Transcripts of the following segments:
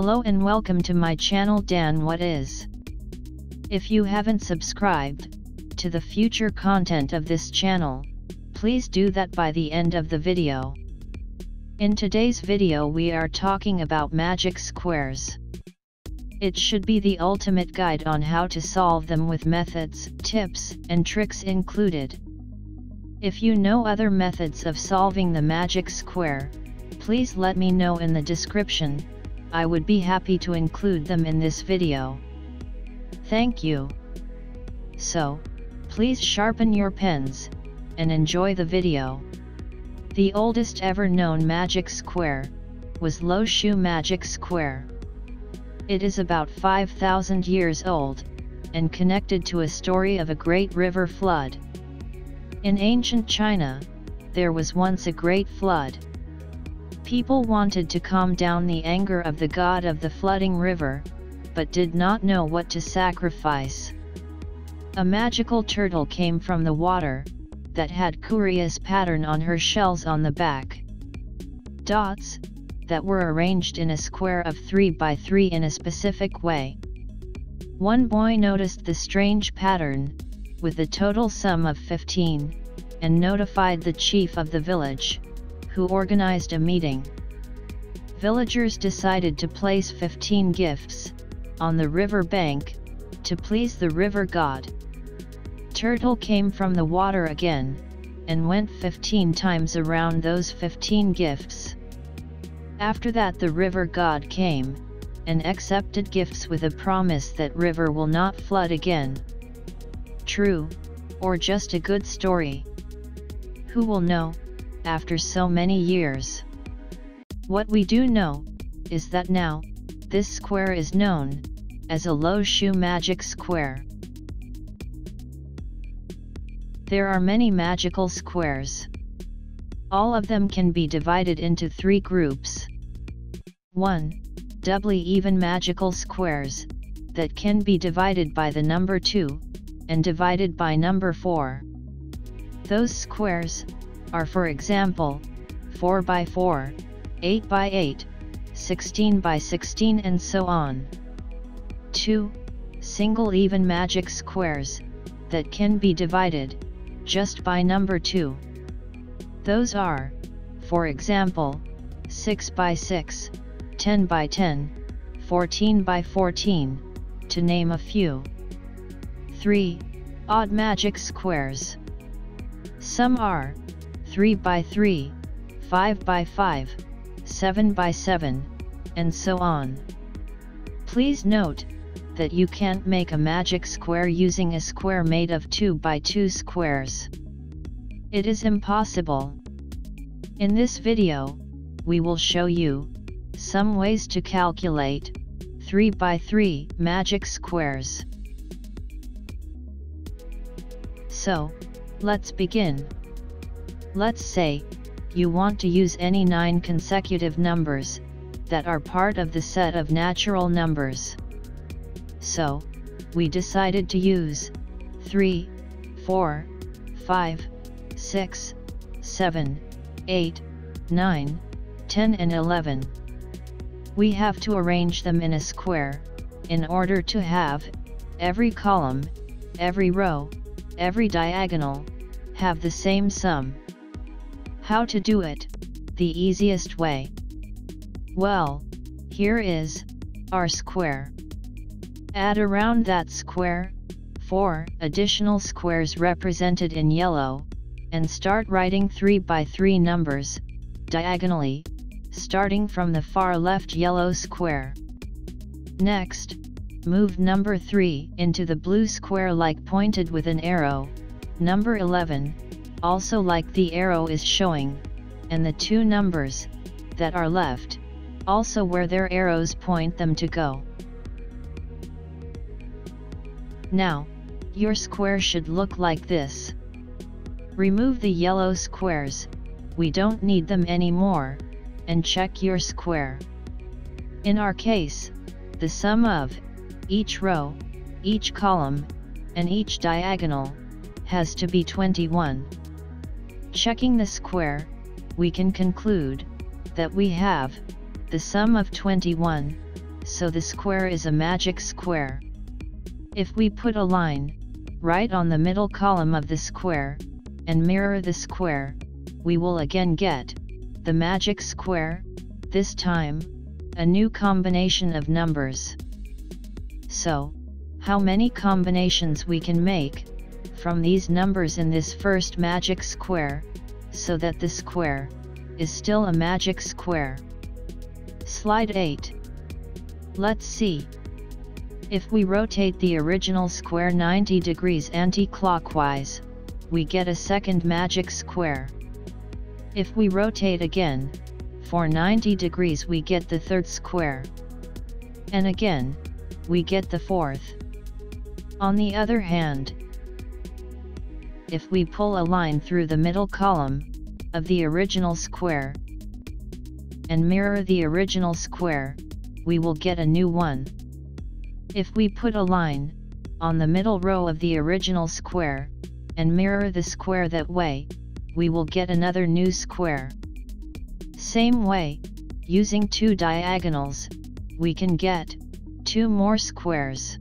Hello and welcome to my channel Siam YZ. If you haven't subscribed to the future content of this channel, please do that by the end of the video. In today's video we are talking about magic squares. It should be the ultimate guide on how to solve them with methods, tips, and tricks included. If you know other methods of solving the magic square, please let me know in the description. I would be happy to include them in this video. Thank you. So, please sharpen your pens and enjoy the video. The oldest ever known magic square was Lo Shu Magic Square. It is about 5,000 years old and connected to a story of a great river flood. In ancient China, there was once a great flood. People wanted to calm down the anger of the god of the flooding river, but did not know what to sacrifice. A magical turtle came from the water, that had curious pattern on her shells on the back. Dots, that were arranged in a square of 3 by 3 in a specific way. One boy noticed the strange pattern, with the total sum of 15, and notified the chief of the village, who organized a meeting. Villagers decided to place 15 gifts on the river bank to please the river god. Turtle came from the water again and went 15 times around those 15 gifts. After that the river god came and accepted gifts with a promise that river will not flood again. True, or just a good story? Who will know, after so many years? What we do know is that now, this square is known as a Lo Shu Magic Square. There are many magical squares. All of them can be divided into 3 groups. 1. Doubly even magical squares, that can be divided by the number 2, and divided by number 4. Those squares are, for example, 4 by 4, 8 by 8, 16 by 16 and so on. 2. Single even magic squares, that can be divided just by number 2. Those are, for example, 6 by 6, 10 by 10, 14 by 14, to name a few. 3. Odd magic squares. Some are 3 by 3, 5 by 5, 7 by 7, and so on. Please note that you can't make a magic square using a square made of 2 by 2 squares. It is impossible. In this video, we will show you some ways to calculate 3 by 3 magic squares. So, let's begin. Let's say you want to use any 9 consecutive numbers that are part of the set of natural numbers. So, we decided to use 3, 4, 5, 6, 7, 8, 9, 10 and 11. We have to arrange them in a square, in order to have every column, every row, every diagonal, have the same sum. How to do it, the easiest way? Well, here is our square. Add around that square 4 additional squares represented in yellow, and start writing 3 by 3 numbers, diagonally, starting from the far left yellow square. Next, move number 3 into the blue square like pointed with an arrow, number 11, also like the arrow is showing, and the 2 numbers that are left, also where their arrows point them to go. Now, your square should look like this. Remove the yellow squares, we don't need them anymore, and check your square. In our case, the sum of each row, each column, and each diagonal has to be 21. Checking the square, we can conclude that we have the sum of 21, so the square is a magic square. If we put a line right on the middle column of the square, and mirror the square, we will again get the magic square, this time a new combination of numbers. So, how many combinations we can make from these numbers in this first magic square, so that the square is still a magic square? Slide 8. Let's see. If we rotate the original square 90 degrees anti-clockwise, we get a second magic square. If we rotate again, for 90 degrees we get the third square. And again, we get the fourth. On the other hand, if we pull a line through the middle column of the original square, and mirror the original square, we will get a new one. If we put a line on the middle row of the original square, and mirror the square that way, we will get another new square. Same way, using two diagonals, we can get 2 more squares.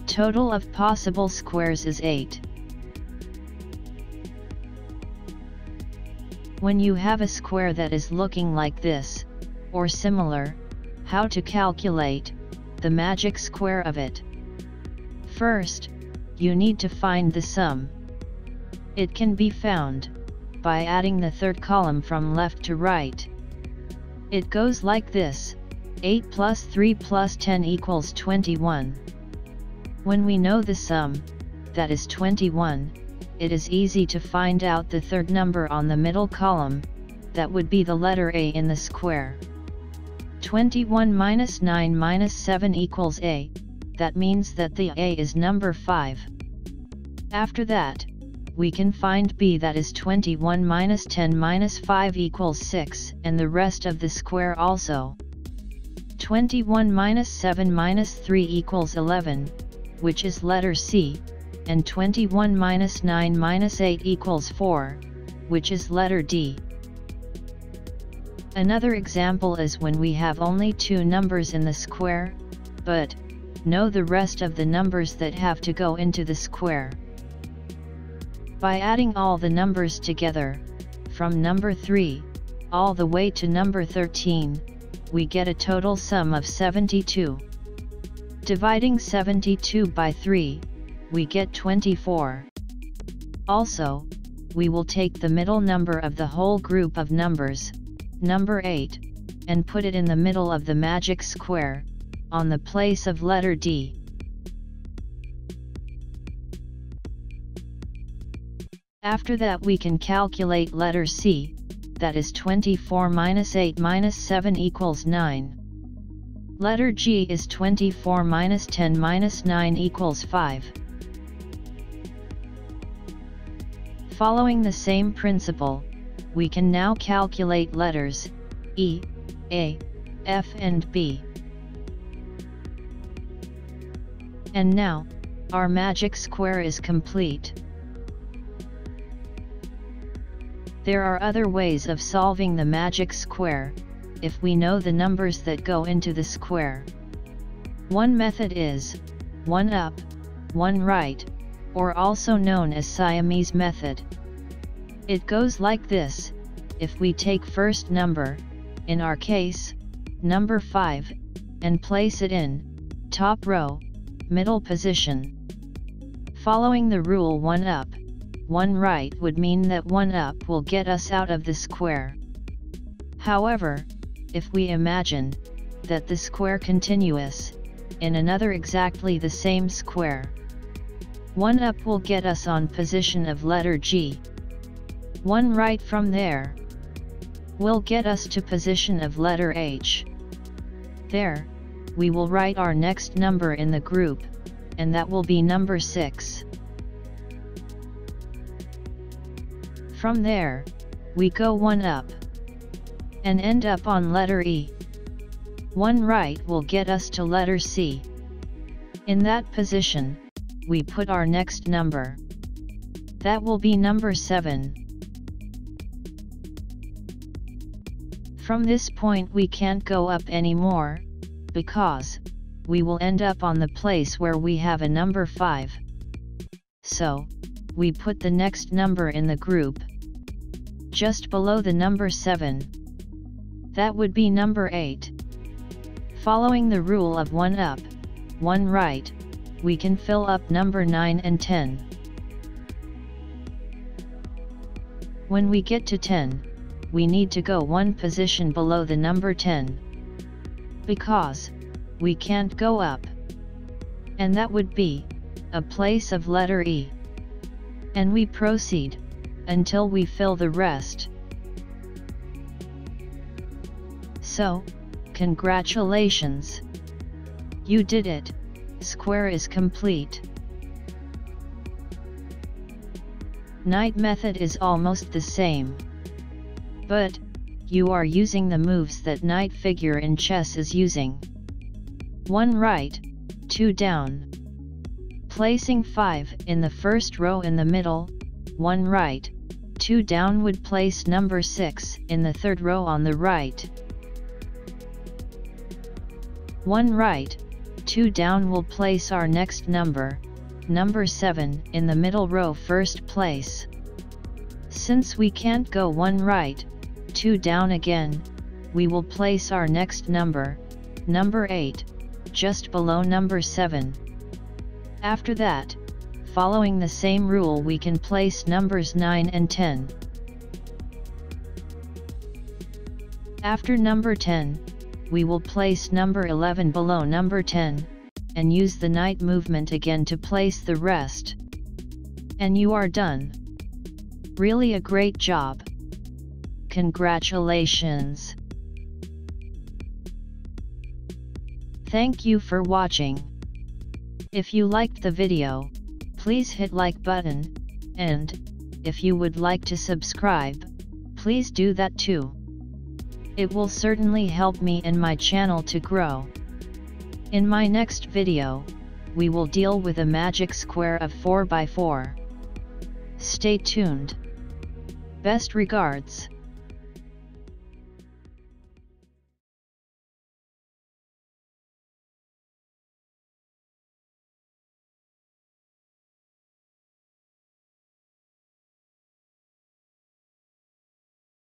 Total of possible squares is 8. When you have a square that is looking like this, or similar, how to calculate the magic square of it? First, you need to find the sum. It can be found by adding the third column from left to right. It goes like this: 8 plus 3 plus 10 equals 21. When we know the sum, that is 21, it is easy to find out the third number on the middle column, that would be the letter A in the square. 21 minus 9 minus 7 equals A, that means that the A is number 5. After that, we can find B, that is 21 minus 10 minus 5 equals 6, and the rest of the square also. 21 minus 7 minus 3 equals 11, which is letter C, and 21 minus 9 minus 8 equals 4, which is letter D. Another example is when we have only 2 numbers in the square, but know the rest of the numbers that have to go into the square. By adding all the numbers together, from number 3, all the way to number 13, we get a total sum of 72. Dividing 72 by 3, we get 24. Also, we will take the middle number of the whole group of numbers, number 8, and put it in the middle of the magic square, on the place of letter D. After that we can calculate letter C, that is 24 minus 8 minus 7 equals 9. Letter G is 24 minus 10 minus 9 equals 5. Following the same principle, we can now calculate letters E, A, F and B. And now, our magic square is complete. There are other ways of solving the magic square, if we know the numbers that go into the square. One method is 1 up, 1 right, or also known as Siamese method. It goes like this: if we take first number, in our case, number 5, and place it in top row, middle position. Following the rule 1 up, 1 right would mean that 1 up will get us out of the square. However, if we imagine that the square continuous in another exactly the same square, 1 up will get us on position of letter G. 1 right from there will get us to position of letter H. There, we will write our next number in the group, and that will be number 6. From there, we go 1 up, and end up on letter E. 1 right will get us to letter C. In that position, we put our next number. That will be number 7. From this point we can't go up anymore, because we will end up on the place where we have a number 5. So, we put the next number in the group, just below the number 7. That would be number 8. Following the rule of 1 up, 1 right, we can fill up number 9 and 10. When we get to 10, we need to go 1 position below the number 10. Because we can't go up. And that would be a place of letter E. And we proceed until we fill the rest. So, congratulations! You did it. Square is complete. Knight method is almost the same. But, you are using the moves that knight figure in chess is using. 1 right, 2 down. Placing 5 in the first row in the middle, 1 right, 2 down would place number 6 in the third row on the right. 1 right, 2 down will place our next number, number 7, in the middle row first place. Since we can't go 1 right, 2 down again, we will place our next number, number 8, just below number 7. After that, following the same rule, we can place numbers 9 and 10. After number 10, we will place number 11 below number 10, and use the knight movement again to place the rest. And you are done. Really a great job. Congratulations! Thank you for watching. If you liked the video, please hit like button, and, if you would like to subscribe, please do that too. It will certainly help me and my channel to grow. In my next video, we will deal with a magic square of 4x4. Stay tuned. Best regards.